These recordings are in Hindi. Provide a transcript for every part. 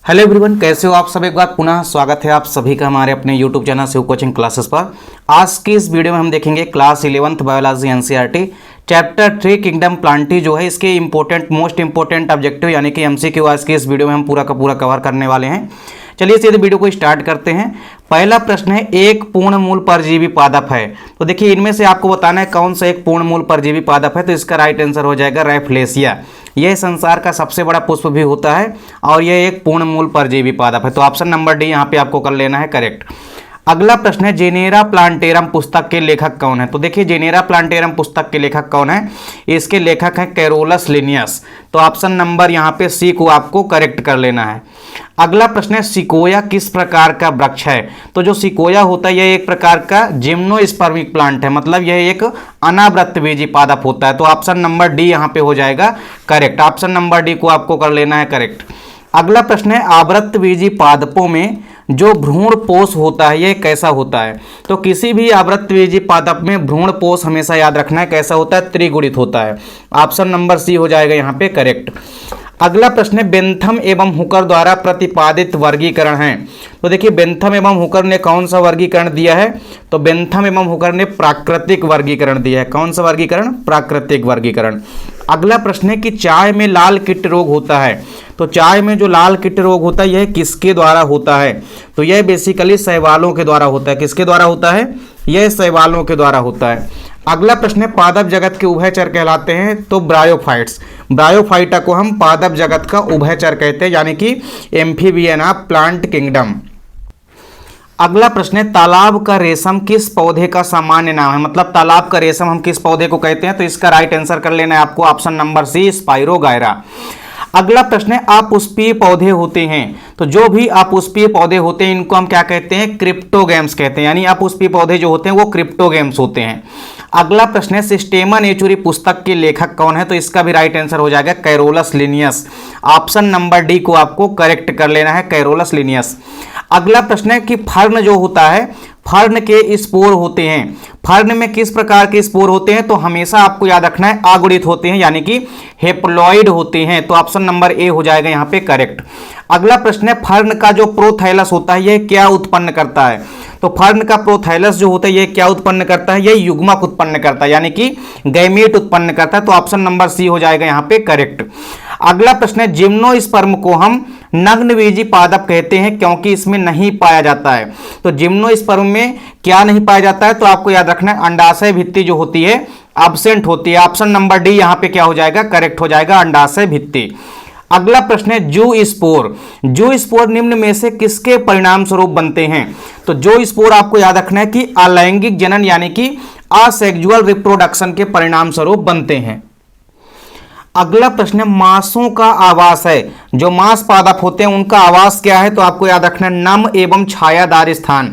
हेलो एवरीवन, कैसे हो आप सब। एक बार पुनः स्वागत है आप सभी का हमारे अपने YouTube channel Shiv coaching classes पर। आज की इस वीडियो में हम देखेंगे class 11th biology NCERT chapter 3 kingdom plantae जो है इसके मोस्ट इंपॉर्टेंट ऑब्जेक्टिव यानी कि एमसीक्यू आज की इस वीडियो में हम पूरा का पूरा कवर करने वाले हैं। चलिए सीधे वीडियो को स्टार्ट करते हैं। पहला प्रश्न है, एक पूर्ण मूल परजीवी पादप है। तो देखिए इनमें से आपको बताना है कौन सा एक पूर्ण मूल परजीवी पादप है। तो इसका राइट आंसर हो जाएगा रैफलेशिया। यह संसार का सबसे बड़ा पुष्प भी होता है और यह एक पूर्ण मूल परजीवी पादप है। तो ऑप्शन नंबर डी यहाँ पे आपको कर लेना है करेक्ट। अगला प्रश्न है, जेनेरा प्लांटेरम पुस्तक के लेखक कौन है। तो देखिए जेनेरा प्लांटेरम पुस्तक के लेखक कौन है, इसके लेखक हैं कैरोलस लिनियस। तो ऑप्शन नंबर यहाँ पे सी को आपको करेक्ट कर लेना है। अगला प्रश्न है, सिकोया किस प्रकार का वृक्ष है। तो जो सिकोया होता है यह एक प्रकार का जिम्नोस्पर्मिक प्लांट है, मतलब यह एक अनावृतबीजी पादप होता है। तो ऑप्शन नंबर डी यहाँ पे हो जाएगा करेक्ट। ऑप्शन नंबर डी को आपको कर लेना है करेक्ट। अगला प्रश्न है, आवृतबीजी पादपों में जो भ्रूण पोष होता है यह कैसा होता है। तो किसी भी आवृतबीजी पादप में भ्रूण पोष हमेशा याद रखना है कैसा होता है, त्रिगुणित होता है। ऑप्शन नंबर सी हो जाएगा यहाँ पे करेक्ट। अगला प्रश्न है, बेंथम एवं हुकर द्वारा प्रतिपादित वर्गीकरण है। तो देखिए बेंथम एवं हुकर ने कौन सा वर्गीकरण दिया है। तो बेंथम एवं हुकर ने प्राकृतिक वर्गीकरण दिया है। कौन सा वर्गीकरण, प्राकृतिक वर्गीकरण। अगला प्रश्न है कि चाय में लाल कीट रोग होता है। तो चाय में जो लाल कीट रोग होता है यह किसके द्वारा होता है। तो यह बेसिकली शैवालों के द्वारा होता है। किसके द्वारा होता है, यह शैवालों के द्वारा होता है। अगला प्रश्न है, पादप जगत के उभयचर कहलाते हैं। तो ब्रायोफाइट्स, ब्रायोफाइटा को हम पादप जगत का उभयचर कहते हैं, यानी कि एम्फीबियन ऑफ प्लांट किंगडम। अगला प्रश्न है, तालाब का रेशम किस पौधे का सामान्य नाम है। मतलब तालाब का रेशम हम किस पौधे को कहते हैं। तो इसका राइट आंसर कर लेना है आपको ऑप्शन नंबर सी, स्पाइरोगायरा। अगला प्रश्न है, अपुष्पीय पौधे होते हैं। तो जो भी अपुष्पीय पौधे होते हैं इनको हम क्या कहते हैं, क्रिप्टोगैम्स कहते हैं, यानी अपुष्पीय पौधे जो होते हैं वो क्रिप्टोगैम्स होते हैं। अगला प्रश्न है, सिस्टेमा नेचुरी पुस्तक के लेखक कौन है। तो इसका भी राइट आंसर हो जाएगा Carolus Linnaeus. Option number D को आपको करेक्ट कर लेना है, कैरोलस लिनियस। अगला प्रश्न है कि फर्न जो होता है, फर्न के स्पोर होते हैं। फर्न में किस प्रकार के स्पोर होते हैं। तो हमेशा आपको याद रखना है अगुणित होते हैं, यानी कि हेप्लॉइड होते हैं। तो ऑप्शन नंबर ए हो जाएगा यहाँ पे करेक्ट। अगला प्रश्न है, फर्न का जो प्रोथैलस होता है यह क्या उत्पन्न करता है। तो फर्न का प्रोथैलस जो होता है यह क्या उत्पन्न करता है, यह युग्मक उत्पन्न करता है, यानी कि गैमेट उत्पन्न करता है। तो ऑप्शन नंबर सी हो जाएगा यहाँ पे करेक्ट। अगला प्रश्न है, जिम्नोस्पर्म को हम नग्नबीजी पादप कहते हैं क्योंकि इसमें नहीं पाया जाता है। तो जिम्नोस्पर्म में क्या नहीं पाया जाता है। तो आपको याद रखना है अंडाशय भित्ति जो होती है एब्सेंट होती है। ऑप्शन नंबर डी यहाँ पे क्या हो जाएगा, करेक्ट हो जाएगा, अंडाशय भित्ति। अगला प्रश्न है, जू स्पोर। जू स्पोर निम्न में से किसके परिणाम स्वरूप बनते हैं। तो जो स्पोर आपको याद रखना है कि अलैंगिक जनन यानी कि असेक्सुअल रिप्रोडक्शन के परिणाम स्वरूप बनते हैं। अगला प्रश्न है, मांसों का आवास है। जो मांस पादप होते हैं उनका आवास क्या है। तो आपको याद रखना है नम एवं छायादार स्थान,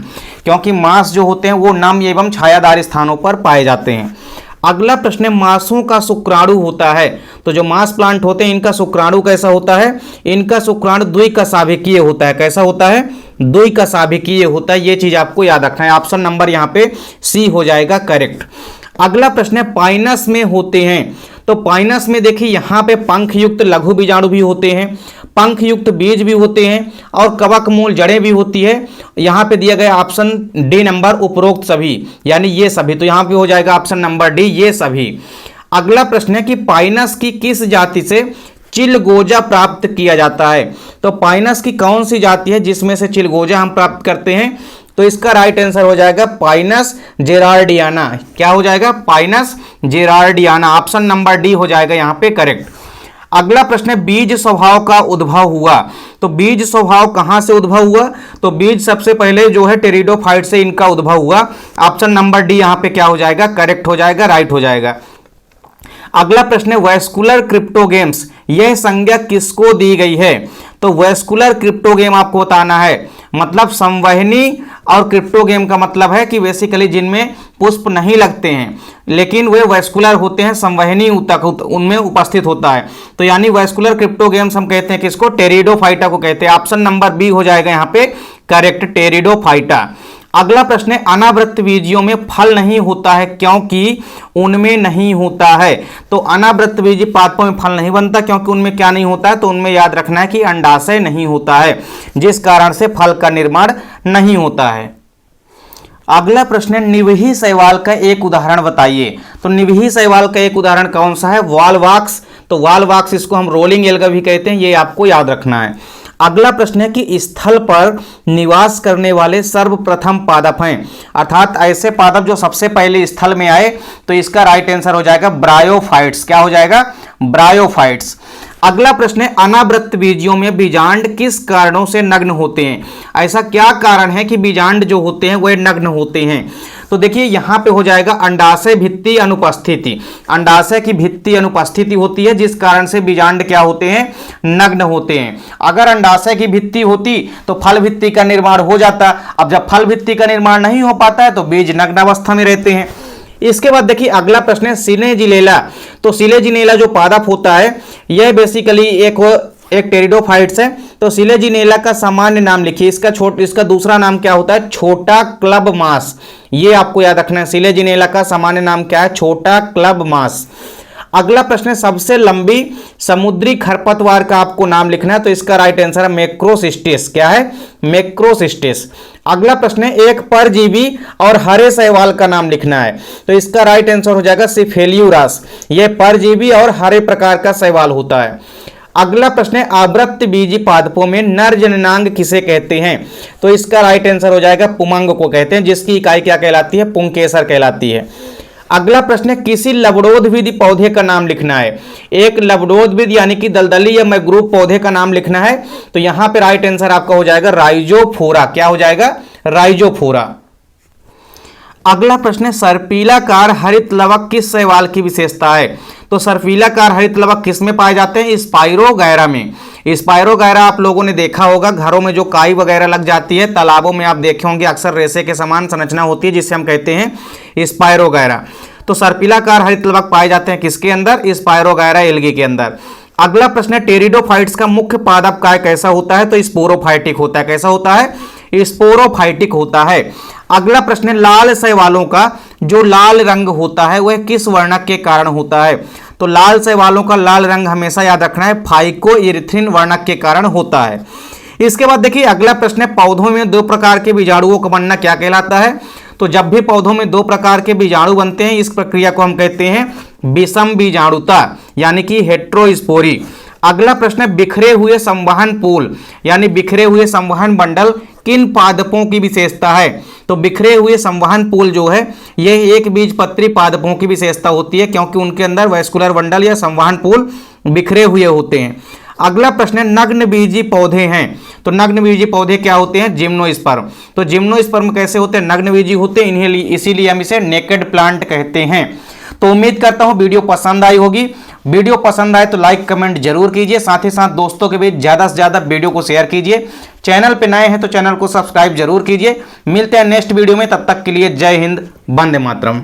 क्योंकि मांस जो होते हैं वो नम एवं छायादार स्थानों पर पाए जाते हैं। अगला प्रश्न है, मांसों का शुक्राणु होता है। तो जो मांस प्लांट होते हैं इनका शुक्राणु कैसा होता है, इनका शुक्राणु द्विकशाभिकीय होता है। कैसा होता है, द्विकशाभिकीय होता है। ये चीज आपको याद रखना है। ऑप्शन नंबर यहाँ पे सी हो जाएगा करेक्ट। अगला प्रश्न है, पाइनस में होते हैं। तो पाइनस में देखिए यहाँ पे पंख युक्त लघु बीजाणु भी होते हैं, पंख युक्त बीज भी होते हैं और कवक मूल जड़ें भी होती है। यहाँ पे दिया गया ऑप्शन डी नंबर उपरोक्त सभी, यानी ये सभी। तो यहाँ पे हो जाएगा ऑप्शन नंबर डी, ये सभी। अगला प्रश्न है कि पाइनस की किस जाति से चिलगोजा प्राप्त किया जाता है। तो पाइनस की कौन सी जाति है जिसमें से चिलगोजा हम प्राप्त करते हैं। तो इसका राइट आंसर हो जाएगा पाइनस जेरार्डियाना। क्या हो जाएगा, पाइनस जेरार्डियाना। ऑप्शन नंबर डी हो जाएगा यहाँ पे करेक्ट। अगला प्रश्न है, बीज स्वभाव का उद्भव हुआ। तो बीज स्वभाव कहां से उद्भव हुआ। तो बीज सबसे पहले जो है टेरिडोफाइट से इनका उद्भव हुआ। ऑप्शन नंबर डी यहाँ पे क्या हो जाएगा, करेक्ट हो जाएगा, राइट हो जाएगा। अगला प्रश्न है, वैस्कुलर क्रिप्टोगेम्स, यह संज्ञा किसको दी गई है। तो वैस्कुलर क्रिप्टोगेम आपको बताना है, मतलब संवहनी। और क्रिप्टोगेम का मतलब है कि बेसिकली जिनमें पुष्प नहीं लगते हैं लेकिन वे वैस्कुलर होते हैं, संवहनी ऊतक उनमें उपस्थित होता है। तो यानी वैस्कुलर क्रिप्टोगेम्स हम कहते हैं किसको, टेरिडोफाइटा को कहते हैं। ऑप्शन नंबर बी हो जाएगा यहाँ पे करेक्ट, टेरिडोफाइटा। अगला प्रश्न है अनावृत बीजियों में फल नहीं होता है क्योंकि उनमें नहीं होता है। तो अनावृत बीजी पादपों में फल नहीं बनता क्योंकि उनमें क्या नहीं होता है, तो उनमें याद रखना है कि अंडाशय नहीं होता है, जिस कारण से फल का निर्माण नहीं होता है। अगला प्रश्न है निवही शैवाल का एक उदाहरण बताइए। तो निवही शैवाल का एक उदाहरण कौन सा है, वॉलवॉक्स। तो वॉलवॉक्स इसको हम रोलिंग एल्गा भी कहते हैं, ये आपको याद रखना है। अगला प्रश्न है कि स्थल पर निवास करने वाले सर्वप्रथम पादप हैं, अर्थात ऐसे पादप जो सबसे पहले स्थल में आए। तो इसका राइट आंसर हो जाएगा ब्रायोफाइट्स। क्या हो जाएगा, ब्रायोफाइट्स। अगला प्रश्न है अनावृत बीजियों में बीजांड किस कारणों से नग्न होते हैं। ऐसा क्या कारण है कि बीजांड जो होते हैं वह नग्न होते हैं। तो देखिए यहां पे हो जाएगा अंडाशय भित्ति अनुपस्थिति। अंडाशय की भित्ति अनुपस्थिति होती है जिस कारण से बीजांड क्या होते हैं, नग्न होते हैं। अगर अंडाशय की भित्ति होती तो फल भित्ति का निर्माण हो जाता। अब जब फल भित्ति का निर्माण नहीं हो पाता है तो बीज नग्न अवस्था में रहते हैं। इसके बाद देखिए अगला प्रश्न है सिलेजिनेला। तो सिलेजिनेला जो पादप होता है यह बेसिकली एक टेरिडोफाइट्स है। तो सिलेजिनेला का सामान्य नाम लिखिए, इसका दूसरा नाम क्या होता है, छोटा क्लब मास। ये आपको याद रखना है, सिलेजिनेला का सामान्य नाम क्या है, छोटा क्लब मास। अगला प्रश्न है सबसे लंबी समुद्री खरपतवार का आपको नाम लिखना है। तो इसका राइट आंसर है मैक्रोसिस्टिस। क्या है, मैक्रोसिस्टिस। अगला प्रश्न है एक परजीवी और हरे शैवाल का नाम लिखना है। तो इसका राइट आंसर हो जाएगा सिफेलियुरास। यह परजीवी और हरे प्रकार का शैवाल होता है। अगला प्रश्न है आवृत बीजी पादपों में नर जननांग किसे कहते हैं। तो इसका राइट आंसर हो जाएगा पुमंग को कहते हैं, जिसकी इकाई क्या कहलाती है, पुंकेसर कहलाती है। अगला प्रश्न है किसी लवणोद्भिद पौधे का नाम लिखना है। एक लवणोद्भिद यानी कि दलदली या मैग्रूव पौधे का नाम लिखना है। तो यहां पे राइट आंसर आपका हो जाएगा राइजोफोरा। क्या हो जाएगा, राइजोफोरा। अगला प्रश्न है सर्पीलाकार हरित लवक किस शैवाल की विशेषता है। तो सर्पीलाकार हरित लवक किस में पाए जाते हैं, स्पाइरोगैरा में। स्पाइरोगैरा आप लोगों ने देखा होगा, घरों में जो काई वगैरह लग जाती है, तालाबों में आप देखे होंगे अक्सर रेशे के समान संरचना होती है जिसे हम कहते हैं स्पाइरोगैरा। तो सर्पीलाकार हरित लवक पाए जाते हैं किसके अंदर, स्पाइरोगैरा एल्गी के अंदर। अगला प्रश्न है टेरिडोफाइट्स का मुख्य पादप काय कैसा होता है। तो स्पोरोफाइटिक होता है। कैसा होता है, स्पोरोफाइटिक होता है। अगला प्रश्न है लाल शैवालों का जो लाल रंग होता है वह किस वर्णक के कारण होता है। तो लाल शैवालों का लाल रंग हमेशा याद रखना है फाइकोइरिथ्रिन वर्णक के कारण होता है। इसके बाद देखिए अगला प्रश्न है पौधों में दो प्रकार के बीजाणुओं का बनना क्या कहलाता है। तो जब भी पौधों में दो प्रकार के बीजाणु बनते हैं इस प्रक्रिया को हम कहते हैं विषम बीजाणुता यानी कि हेट्रोस्पोरी। अगला प्रश्न है बिखरे हुए संवहन पूल यानी बिखरे हुए संवहन बंडल किन पादपों की विशेषता है। तो बिखरे हुए संवहन पूल जो है यह एक बीजपत्री पादपों की विशेषता होती है क्योंकि उनके अंदर वैस्कुलर बंडल या संवहन पूल बिखरे हुए होते हैं। अगला प्रश्न है नग्न बीजी पौधे हैं। तो नग्न बीजी पौधे क्या होते हैं, जिम्नोस्पर्म। तो जिम्नोस्पर्म कैसे होते हैं, नग्न बीजी होते हैं, इन्हें इसीलिए हम इसे नेकेड प्लांट कहते हैं। तो उम्मीद करता हूं वीडियो पसंद आई होगी। वीडियो पसंद आए तो लाइक कमेंट जरूर कीजिए, साथ ही साथ दोस्तों के बीच ज़्यादा से ज़्यादा वीडियो को शेयर कीजिए। चैनल पे नए हैं तो चैनल को सब्सक्राइब जरूर कीजिए। मिलते हैं नेक्स्ट वीडियो में, तब तक के लिए जय हिंद, वंदे मातरम।